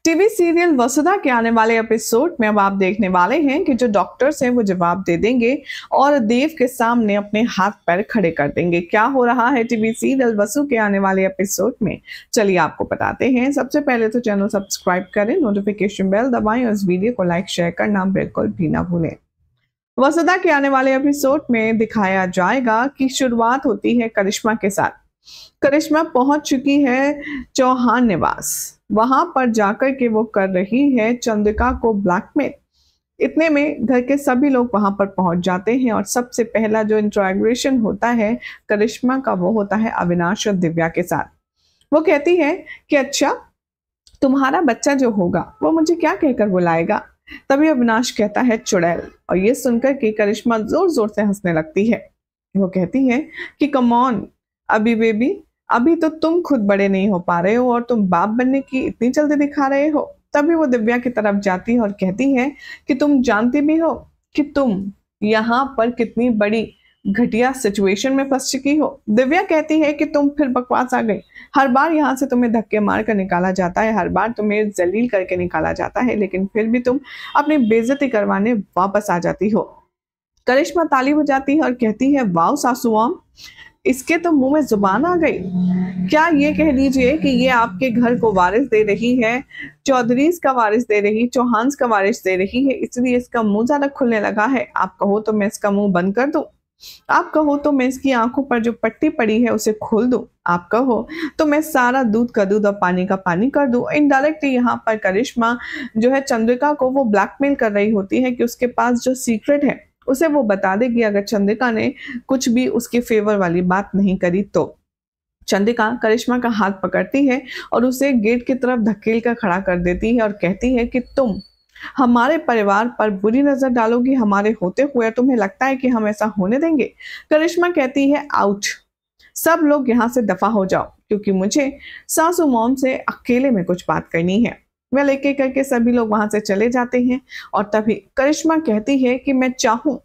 TV serial वसुधा के आने वाले एपिसोड में अब आप देखने वाले हैं कि जो डॉक्टर्स हैं वो जवाब दे देंगे और देव के सामने अपने हाथ पैर खड़े कर देंगे। क्या हो रहा है टीवी सीरियल वसु के आने वाले एपिसोड में, चलिए आपको बताते हैं। सबसे पहले तो चैनल सब्सक्राइब करें, नोटिफिकेशन बेल दबाएं और इस वीडियो को लाइक शेयर करना बिल्कुल भी ना भूलें। वसुधा के आने वाले एपिसोड में दिखाया जाएगा कि शुरुआत होती है करिश्मा के साथ। करिश्मा पहुंच चुकी है चौहान निवास, वहां पर जाकर के वो कर रही है चंद्रिका को ब्लैकमेल। इतने में घर के सभी लोग वहां पर पहुंच जाते हैं और सबसे पहला जो इंट्रोगेशन होता है करिश्मा का वो होता है अविनाश और दिव्या के साथ। वो कहती है कि अच्छा, तुम्हारा बच्चा जो होगा वो मुझे क्या कहकर बुलाएगा। तभी अविनाश कहता है चुड़ैल, और ये सुनकर के करिश्मा जोर जोर से हंसने लगती है। वो कहती है कि कम ऑन अभी बेबी, अभी तो तुम खुद बड़े नहीं हो पा रहे हो और तुम बाप बनने की इतनी जल्दी दिखा रहे हो। तभी वो दिव्या की तरफ जाती है और कहती है कि तुम जानती भी हो कि तुम यहाँ पर कितनी बड़ी घटिया सिचुएशन में फंस चुकी हो। दिव्या कहती है कि तुम फिर बकवास आ गई, हर बार यहाँ से तुम्हें धक्के मार कर निकाला जाता है, हर बार तुम्हें जलील करके निकाला जाता है, लेकिन फिर भी तुम अपनी बेइज्जती करवाने वापस आ जाती हो। करिश्मा ताली बजाती है और कहती है वाओ सासुआम, इसके तो मुंह में जुबान आ गई। क्या ये कह लीजिए कि ये आपके घर को वारिस दे रही है, चौधरीज का वारिस दे रही, चौहान्स का वारिस दे रही है, इसलिए इसका मुंह ज्यादा खुलने लगा है। आप कहो तो मैं इसका मुंह बंद कर दूं, आप कहो तो मैं इसकी आंखों पर जो पट्टी पड़ी है उसे खोल दूं, आप कहो तो मैं सारा दूध का दूध और पानी का पानी कर दूं। इनडायरेक्टली यहाँ पर करिश्मा जो है चंद्रिका को वो ब्लैकमेल कर रही होती है कि उसके पास जो सीक्रेट है उसे वो बता देगी अगर चंद्रिका ने कुछ भी उसके फेवर वाली बात नहीं करी तो। चंद्रिका करिश्मा का हाथ पकड़ती है और उसे गेट की तरफ धकेल कर खड़ा कर देती है और कहती है कि तुम हमारे परिवार पर बुरी नजर डालोगी हमारे होते हुए, तुम्हें लगता है कि हम ऐसा होने देंगे। करिश्मा कहती है आउट, सब लोग यहाँ से दफा हो जाओ, क्योंकि मुझे सासू मॉम से अकेले में कुछ बात करनी है। वह लेके करके सभी लोग वहां से चले जाते हैं और तभी करिश्मा कहती है कि मैं चाहूं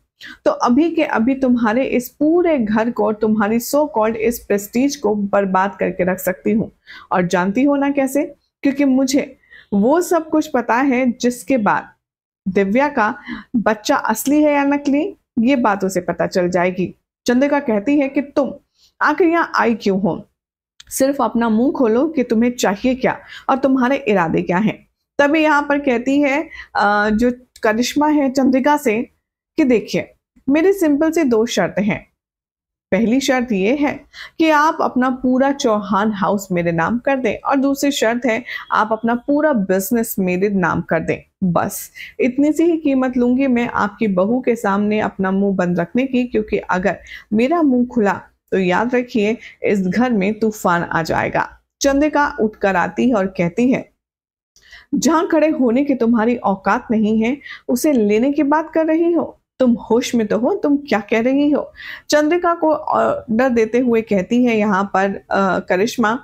तो अभी के अभी तुम्हारे इस पूरे घर को और तुम्हारी सो कॉल्ड इस प्रेस्टीज को बर्बाद करके रख सकती हूँ। और जानती हो ना कैसे, क्योंकि मुझे वो सब कुछ पता है जिसके बाद दिव्या का बच्चा असली है या नकली ये बात उसे पता चल जाएगी। चंद्रिका कहती है कि तुम आखिर यहाँ आई क्यों हो, सिर्फ अपना मुंह खोलो कि तुम्हें चाहिए क्या और तुम्हारे इरादे क्या हैं। तभी यहाँ पर कहती है जो करिश्मा है चंद्रिका से कि देखिए मेरी सिंपल सी दो शर्तें हैं। पहली शर्त ये है कि आप अपना पूरा चौहान हाउस मेरे नाम कर दें और दूसरी शर्त है आप अपना पूरा बिजनेस मेरे नाम कर दें। बस इतनी सी ही कीमत लूंगी मैं आपकी बहू के सामने अपना मुंह बंद रखने की, क्योंकि अगर मेरा मुंह खुला तो याद रखिए इस घर में तूफान आ जाएगा। चंद्रिका उठकर आती है और कहती है जहां खड़े होने की तुम्हारी औकात नहीं है उसे लेने की बात कर रही हो, तुम होश में तो हो, तुम क्या कह रही हो। चंद्रिका को ऑर्डर देते हुए कहती है यहाँ पर करिश्मा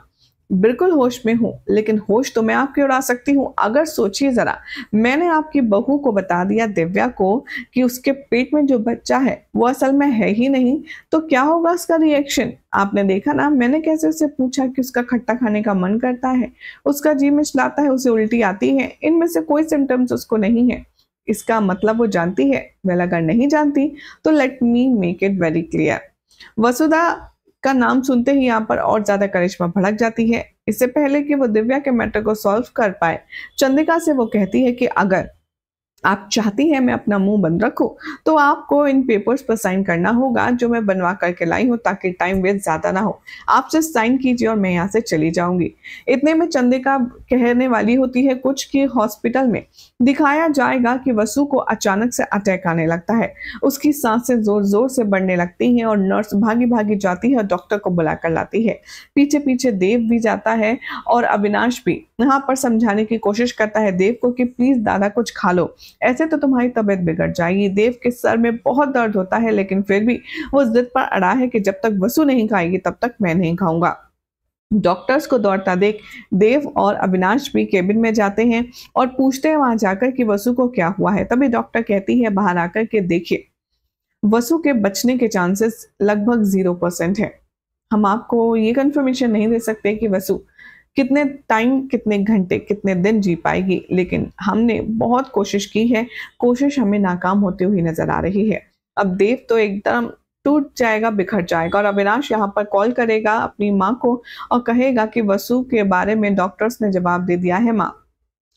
बिल्कुल होश में हूँ, लेकिन होश तो मैं आपकी उड़ा सकती हूँ। अगर सोचिए जरा, मैंने आपकी बहू को बता दिया दिव्या को कि उसके पेट में जो बच्चा है वो असल में है ही नहीं, तो क्या होगा उसका रिएक्शन। आपने देखा ना मैंने कैसे उससे पूछा कि उसका खट्टा खाने का मन करता है, उसका जी मिचलाता है, उसे उल्टी आती है, इनमें से कोई सिम्टम्स उसको नहीं है। इसका मतलब वो जानती है। वेल अगर नहीं जानती तो let me make it very clear. Vasudha का नाम सुनते ही यहाँ पर और ज्यादा करिश्मा भड़क जाती है। इससे पहले कि वो दिव्या के मैटर को सॉल्व कर पाए, चंद्रिका से वो कहती है कि अगर आप चाहती हैं मैं अपना मुंह बंद रखूं तो आपको इन पेपर्स पर साइन करना होगा जो मैं बनवा करके लाई हूं, ताकि टाइम वेस्ट ज्यादा ना हो। आप सिर्फ साइन कीजिए और मैं यहाँ से चली जाऊंगी। इतने में चंद्रिका कहने वाली होती है कुछ कि हॉस्पिटल में दिखाया जाएगा कि वसु को अचानक से अटैक आने लगता है, उसकी सांसें जोर जोर से बढ़ने लगती हैं और नर्स भागी भागी जाती है और डॉक्टर को बुला कर लाती है। पीछे पीछे देव भी जाता है और अविनाश भी यहाँ पर समझाने की कोशिश करता है देव को कि प्लीज दादा कुछ खा लो, ऐसे तो तुम्हारी तबीयत बिगड़ जाएगी। देव के सर में बहुत दर्द होता है, लेकिन फिर भी वो जिद पर अड़ा है कि जब तक वसु नहीं खाएगी तब तक मैं नहीं खाऊंगा। डॉक्टर्स को दौड़ता देख देव और अविनाश भी केबिन में जाते हैं और पूछते हैं वहां जाकर कि वसु को क्या हुआ है। तभी डॉक्टर कहती है बाहर आकर के देखिए वसु के बचने के चांसेस लगभग 0% है। हम आपको ये कंफर्मेशन नहीं दे सकते कि वसु कितने टाइम, कितने घंटे, कितने दिन जी पाएगी, लेकिन हमने बहुत कोशिश की है, कोशिश हमें नाकाम होती हुई नजर आ रही है। अब देव तो एकदम टूट जाएगा, बिखर जाएगा और अविनाश यहाँ पर कॉल करेगा अपनी माँ को और कहेगा कि वसु के बारे में डॉक्टर्स ने जवाब दे दिया है माँ।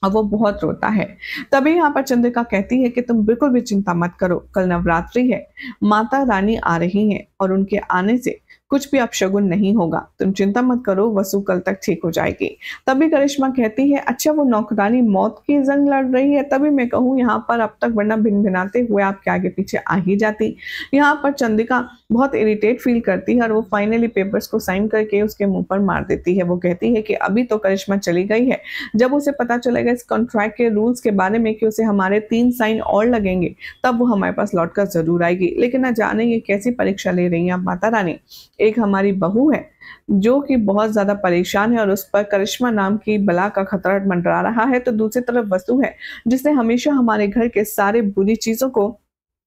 और वो बहुत रोता है। तभी यहाँ पर चंद्रिका कहती है कि तुम बिल्कुल भी चिंता मत करो, कल नवरात्रि है, माता रानी आ रही हैं और उनके आने से कुछ भी अपशगुन नहीं होगा, तुम चिंता मत करो, वसु कल तक ठीक हो जाएगी। तभी करिश्मा कहती है अच्छा वो नौकरानी मौत की जंग लड़ रही है, तभी मैं कहूँ यहाँ पर अब तक वरना भिन भिनाते हुए आपके आगे पीछे आ ही जाती। यहाँ पर चंद्रिका बहुत इरिटेट फील करती है और वो फाइनली पेपर्स को साइन करके उसके मुंह पर मार देती है। वो कहती है कि अभी तो करिश्मा चली गई है, जब उसे पता चलेगा इस कॉन्ट्रैक्ट के रूल्स के बारे में कि उसे हमारे 3 साइन और लगेंगे, तब वो हमारे पास लौटकर जरूर आएगी। लेकिन न जाने ये कैसी परीक्षा ले रही है माता रानी। एक हमारी बहू है जो कि बहुत ज्यादा परेशान है और उस पर करिश्मा नाम की बला का खतरा मंडरा रहा है, तो दूसरी तरफ वसु है जिसने हमेशा हमारे घर के सारे बुरी चीजों को,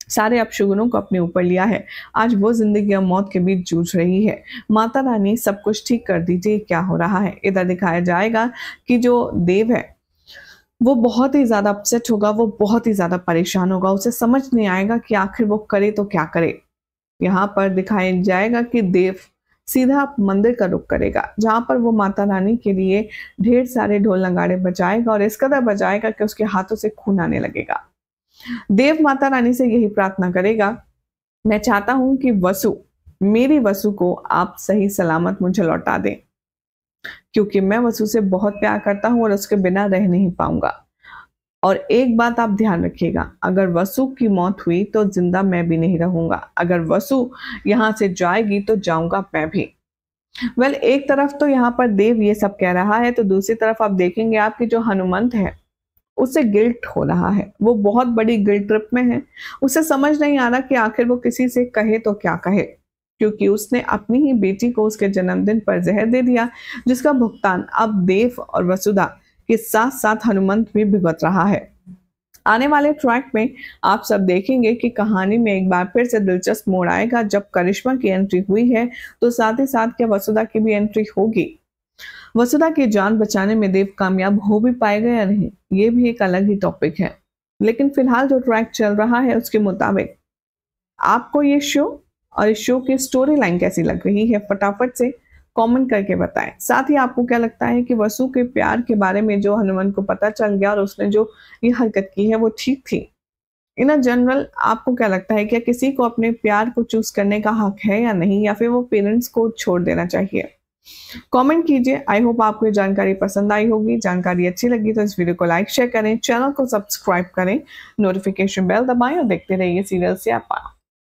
सारे अपशगुनों को अपने ऊपर लिया है। आज वो जिंदगी और मौत के बीच जूझ रही है। माता रानी सब कुछ ठीक कर दीजिए, क्या हो रहा है। इधर दिखाया जाएगा कि जो देव है वो बहुत ही ज्यादा अपसेट होगा, वो बहुत ही ज्यादा परेशान होगा, उसे समझ नहीं आएगा कि आखिर वो करे तो क्या करे। यहाँ पर दिखाया जाएगा कि देव सीधा मंदिर का रुख करेगा, जहां पर वो माता रानी के लिए ढेर सारे ढोल नगाड़े बजाएगा और इस कदर बजाएगा कि उसके हाथों से खून आने लगेगा। देव माता रानी से यही प्रार्थना करेगा, मैं चाहता हूं कि वसु, मेरी वसु को आप सही सलामत मुझे लौटा दें, क्योंकि मैं वसु से बहुत प्यार करता हूं और उसके बिना रह नहीं पाऊंगा। और एक बात आप ध्यान रखिएगा, अगर वसु की मौत हुई तो जिंदा मैं भी नहीं रहूंगा, अगर वसु यहाँ से जाएगी तो जाऊंगा मैं भी। वेल, एक तरफ तो यहाँ पर देव ये सब कह रहा है, तो दूसरी तरफ आप देखेंगे आपकी जो हनुमंत है उसे गिल्ट हो रहा है, वो बहुत बड़ी गिल्ट ट्रिप में है। उसे समझ नहीं आ रहा कि आखिर वो किसी से कहे तो क्या कहे, क्योंकि उसने अपनी ही बेटी को उसके जन्मदिन पर जहर दे दिया, जिसका भुगतान अब देव और वसुधा के साथ साथ हनुमंत भी भुगत रहा है। आने वाले ट्रैक में आप सब देखेंगे कि कहानी में एक बार फिर से दिलचस्प मोड़ आएगा। जब करिश्मा की एंट्री हुई है तो साथ ही साथ क्या वसुधा की भी एंट्री होगी। वसुधा की जान बचाने में देव कामयाब हो भी पाएगा या नहीं, ये भी एक अलग ही टॉपिक है। लेकिन फिलहाल जो ट्रैक चल रहा है उसके मुताबिक आपको ये शो और इस शो की स्टोरी लाइन कैसी लग रही है, फटाफट से कमेंट करके बताएं। साथ ही आपको क्या लगता है कि वसु के प्यार के बारे में जो हनुमंत को पता चल गया और उसने जो ये हरकत की है वो ठीक थी। इन जनरल आपको क्या लगता है, क्या किसी को अपने प्यार को चूज करने का हक है या नहीं, या फिर वो पेरेंट्स को छोड़ देना चाहिए। कमेंट कीजिए। आई होप आपको ये जानकारी पसंद आई होगी। जानकारी अच्छी लगी तो इस वीडियो को लाइक शेयर करें, चैनल को सब्सक्राइब करें, नोटिफिकेशन बेल दबाएं और देखते रहिए सीरियल स्यापा।